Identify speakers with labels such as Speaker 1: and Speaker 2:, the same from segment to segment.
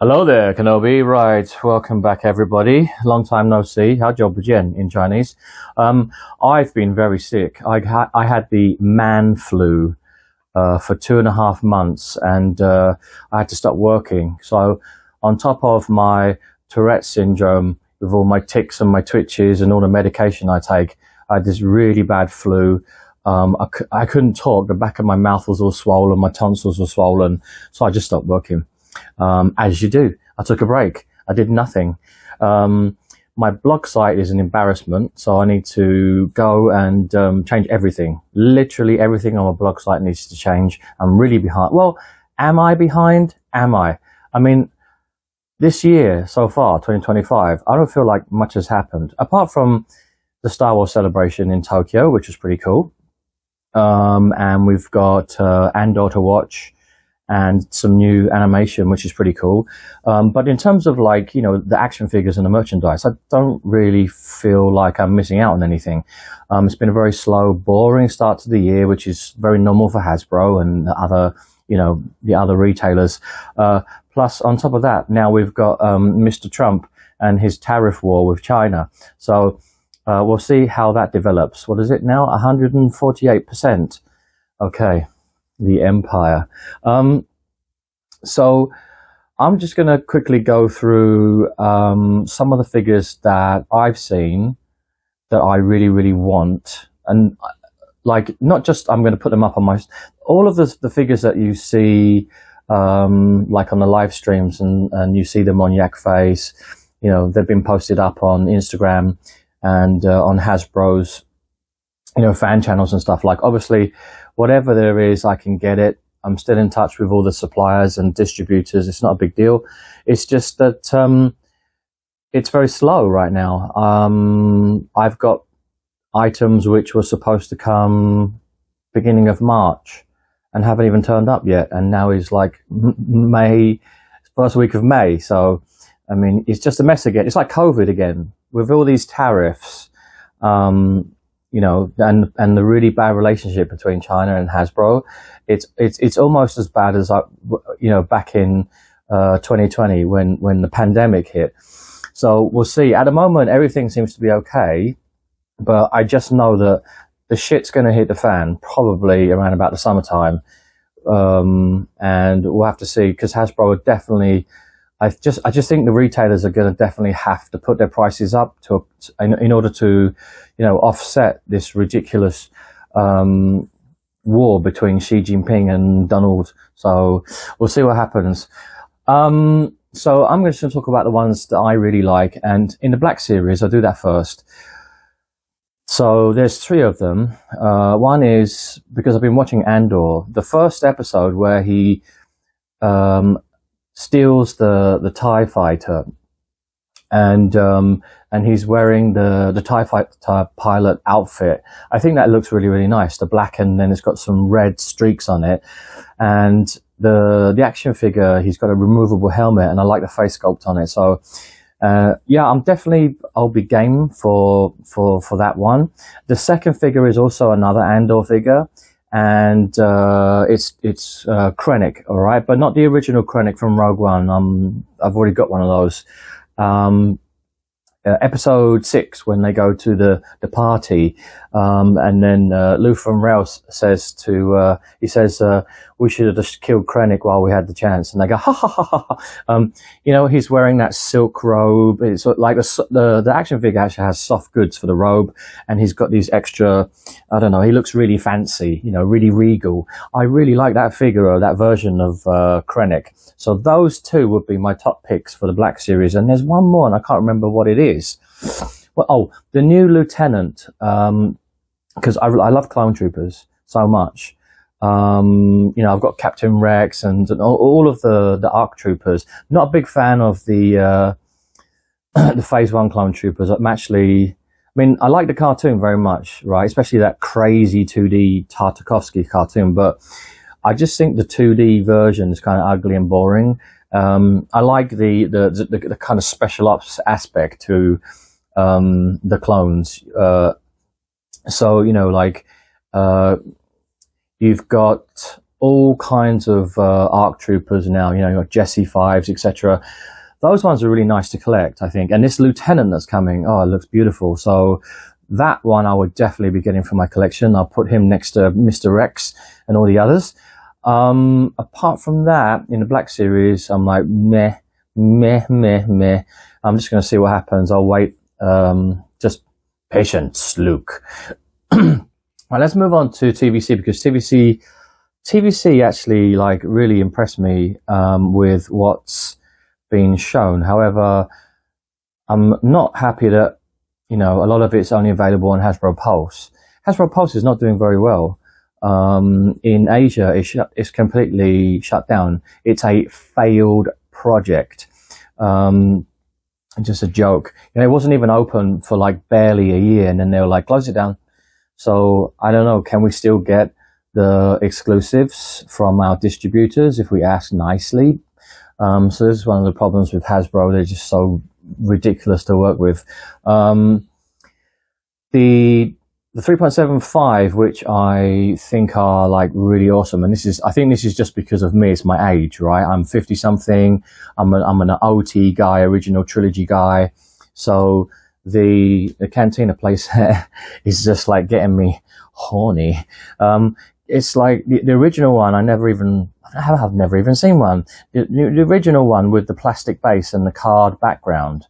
Speaker 1: Hello there, Kenobi. Right, welcome back, everybody. Long time no see. How job again in Chinese? I've been very sick. I had the man flu for 2.5 months, and I had to stop working. So, on top of my Tourette syndrome, with all my tics and my twitches and all the medication I take, I had this really bad flu. I couldn't talk. The back of my mouth was all swollen. My tonsils were swollen. So I just stopped working. As you do. I took a break. I did nothing. My blog site is an embarrassment, so I need to go and change everything. Literally everything on my blog site needs to change. I'm really behind. Well, am I behind? Am I? I mean, this year so far, 2025, I don't feel like much has happened. Apart from the Star Wars celebration in Tokyo, which was pretty cool. And we've got Andor to watch, and some new animation, which is pretty cool. But in terms of the action figures and the merchandise, I don't really feel like I'm missing out on anything. It's been a very slow, boring start to the year, which is very normal for Hasbro and the other retailers. Plus, on top of that, now we've got Mr. Trump and his tariff war with China. So we'll see how that develops. What is it now? 148%. Okay. The empire. So I'm just going to quickly go through some of the figures that I've seen that I really, really want. And not just I'm going to put them up on all of the figures that you see like on the live streams and you see them on Yakface, they've been posted up on Instagram and on Hasbro's fan channels and stuff. Obviously, whatever there is, I can get it. I'm still in touch with all the suppliers and distributors. It's not a big deal. It's just that it's very slow right now. I've got items which were supposed to come beginning of March and haven't even turned up yet. And now is May, first week of May. So, I mean, it's just a mess again. It's like COVID again with all these tariffs. And the really bad relationship between China and Hasbro, it's almost as bad as back in 2020 when the pandemic hit. So we'll see. At the moment, everything seems to be okay, but I just know that the shit's going to hit the fan probably around about the summertime, and we'll have to see, because Hasbro are definitely. I just think the retailers are going to definitely have to put their prices up in order to, offset this ridiculous war between Xi Jinping and Donald. So we'll see what happens. So I'm going to talk about the ones that I really like, and in the Black Series, I'll do that first. So there's 3 of them. One is, because I've been watching Andor, the first episode where he steals the TIE fighter, and he's wearing the TIE fighter pilot outfit. I think that looks really, really nice. The black, and then it's got some red streaks on it. And the action figure, he's got a removable helmet, and I like the face sculpt on it. So yeah, I'll be game for that one. The second figure is also another Andor figure. And it's Krennic, all right, but not the original Krennic from Rogue One. I've already got one of those. Episode 6, when they go to the party, and then Lou from Rouse says we should have just killed Krennic while we had the chance, and they go ha ha ha ha. He's wearing that silk robe. It's like the action figure actually has soft goods for the robe, and he's got these extra, I don't know, he looks really fancy, really regal. I really like that figure, or that version of Krennic. So those 2 would be my top picks for the Black Series. And there's one more, and I can't remember what it is. Well, the new Lieutenant, because I love Clone Troopers so much. I've got Captain Rex and all of the ARC Troopers. Not a big fan of the Phase 1 Clone Troopers. I like the cartoon very much, right? Especially that crazy 2D Tartakovsky cartoon, but I just think the 2D version is kind of ugly and boring. I like the kind of special ops aspect to the clones. So you've got all kinds of ARC troopers now. You know, you've got Jesse 5s, etc. Those ones are really nice to collect, I think. And this lieutenant that's coming, oh, it looks beautiful. So that one I would definitely be getting for my collection. I'll put him next to Mr. Rex and all the others. Apart from that, in the Black Series, I'm like, meh. I'm just going to see what happens. I'll wait. Just patience, Luke. Right, let's move on to TVC, because TVC actually like really impressed me with what's been shown. However, I'm not happy that, you know, a lot of it's only available on Hasbro Pulse. Hasbro Pulse is not doing very well. In Asia, it's completely shut down. It's a failed project. Just a joke. You know, it wasn't even open for like barely a year, and then they were like, close it down. So I don't know, can we still get the exclusives from our distributors if we ask nicely? So this is one of the problems with Hasbro. They're just so ridiculous to work with. The 3.75, which I think are like really awesome, and I think this is just because of me. It's my age, right? I'm 50 something. I'm an OT guy, original trilogy guy. So the Cantina playset is just like getting me horny. It's like the original one. I've never even seen one. The original one with the plastic base and the card background.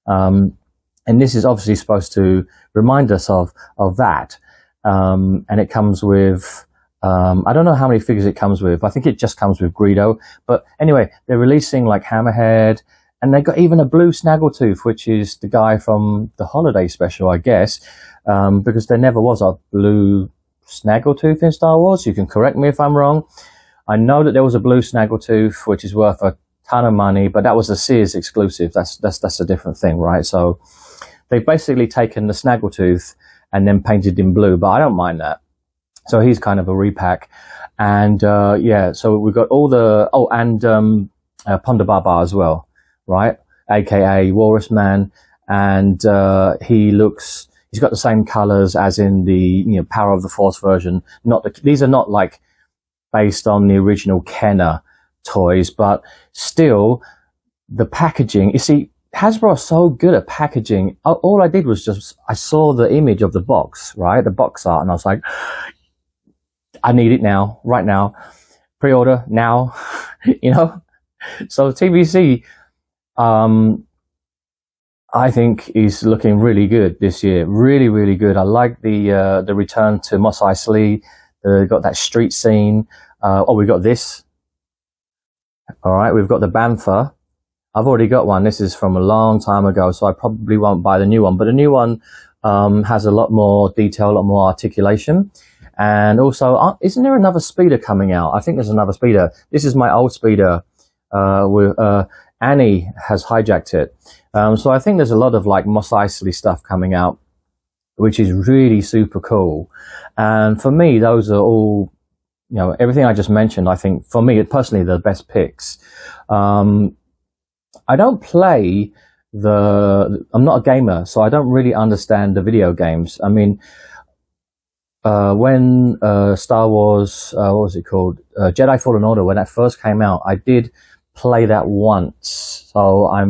Speaker 1: And this is obviously supposed to remind us of that. And it comes with, I don't know how many figures it comes with. I think it just comes with Greedo. But anyway, they're releasing like Hammerhead, and they got even a blue Snaggletooth, which is the guy from the holiday special, I guess, because there never was a blue Snaggletooth in Star Wars. You can correct me if I'm wrong. I know that there was a blue Snaggletooth, which is worth a ton of money, but that was a Sears exclusive. That's a different thing, right? So they've basically taken the Snaggletooth and then painted in blue, but I don't mind that. So he's kind of a repack. And yeah, so we've got all the, Ponda Baba as well, right? AKA Walrus Man. And he's got the same colors as in the, you know, Power of the Force version. These are not like based on the original Kenner toys, but still the packaging, you see, Hasbro are so good at packaging. All I did was I saw the image of the box, right? The box art, and I was like, I need it now, right now. Pre-order now, you know? So TVC, I think is looking really good this year. Really, really good. I like the return to Mos Eisley. Got that street scene. We got this. All right, we've got the Bantha. I've already got one. This is from a long time ago, so I probably won't buy the new one. But the new one has a lot more detail, a lot more articulation. And also, isn't there another speeder coming out? I think there's another speeder. This is my old speeder. Annie has hijacked it. So I think there's a lot of like Mos Eisley stuff coming out, which is really super cool. And for me, those are all, you know, everything I just mentioned, I think for me personally, the best picks. I don't play I'm not a gamer, so I don't really understand the video games. I mean, when Star Wars, what was it called? Jedi Fallen Order, when that first came out, I did play that once. So I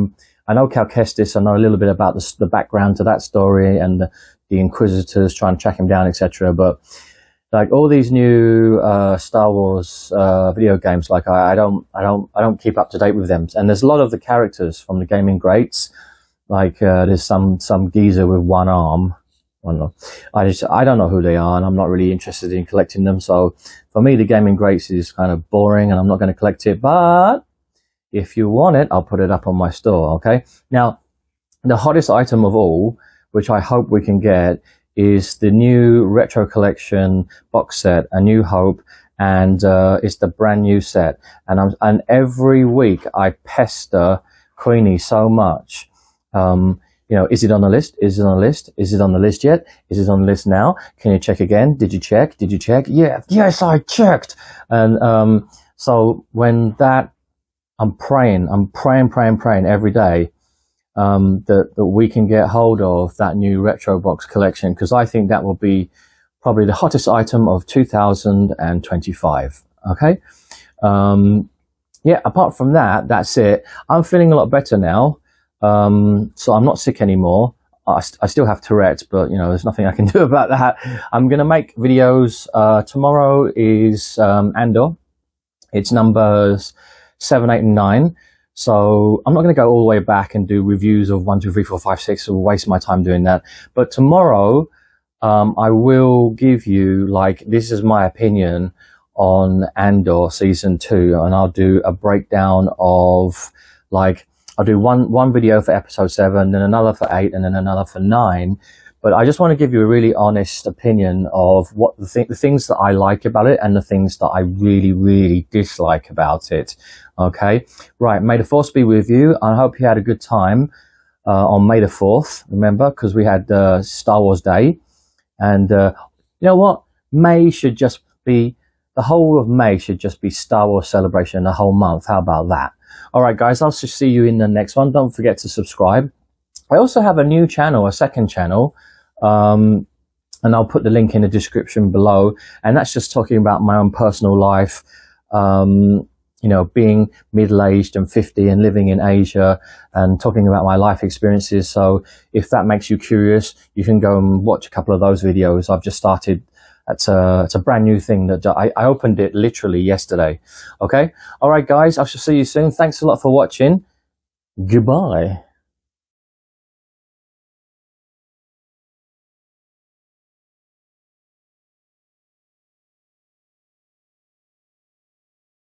Speaker 1: know Cal Kestis, I know a little bit about the background to that story and the Inquisitors trying to track him down, etc. But like all these new Star Wars video games, like I don't keep up to date with them. And there's a lot of the characters from the gaming greats. Like there's some geezer with one arm. I don't know who they are, and I'm not really interested in collecting them. So for me, the gaming greats is kind of boring, and I'm not going to collect it. But if you want it, I'll put it up on my store. Okay. Now, the hottest item of all, which I hope we can get, is the new Retro Collection box set, A New Hope, and it's the brand new set. And every week I pester Queenie so much. You know, is it on the list? Is it on the list? Is it on the list yet? Is it on the list now? Can you check again? Did you check? Did you check? Yeah, yes, I checked. And so when that, I'm praying every day that we can get hold of that new retro box collection, because I think that will be probably the hottest item of 2025. Okay. Yeah, apart from that, that's it. I'm feeling a lot better now. So I'm not sick anymore. I still have Tourette's, but you know, there's nothing I can do about that. I'm going to make videos. Tomorrow is Andor. It's numbers 7, 8, and 9. So I'm not going to go all the way back and do reviews of 1, 2, 3, 4, 5, 6. I'll waste my time doing that. But tomorrow, I will give you, like, this is my opinion on Andor season 2, and I'll do a breakdown of, like, I'll do one video for episode 7, then another for 8, and then another for 9. But I just want to give you a really honest opinion of what the things that I like about it and the things that I really, really dislike about it. Okay, right. May the Force be with you. I hope you had a good time on May the 4th. Remember, because we had Star Wars Day, and you know what? May should just be, the whole of May should just be Star Wars celebration the whole month. How about that? All right, guys. I'll just see you in the next one. Don't forget to subscribe. I also have a new channel, a second channel. And I'll put the link in the description below, and that's just talking about my own personal life, you know, being middle-aged and 50 and living in Asia, and talking about my life experiences. So if that makes you curious, you can go and watch a couple of those videos. I've just started. It's a brand new thing that I opened it literally yesterday. Okay. All right, guys, I shall see you soon. Thanks a lot for watching. Goodbye.